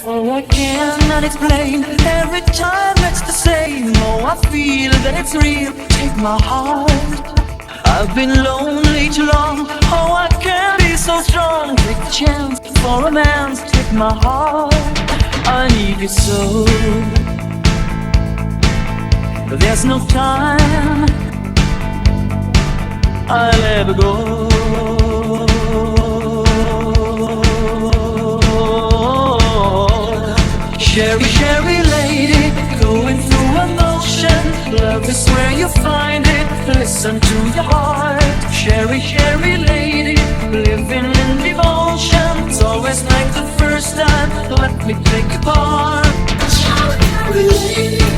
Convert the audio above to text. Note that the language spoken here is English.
Oh, I cannot explain. Every time it's the same. Oh, I feel that it's real. Take my heart. I've been lonely too long. Oh, I can't be so strong. Take a chance for romance. Take my heart. I need you so. There's no time I'll ever go. Sherry, Sherry lady, going through emotion. Love is where you find it. Listen to your heart. Sherry, Sherry lady, living in devotion. It's always like the first time. Let me take you apart. Sherry, Sherry lady.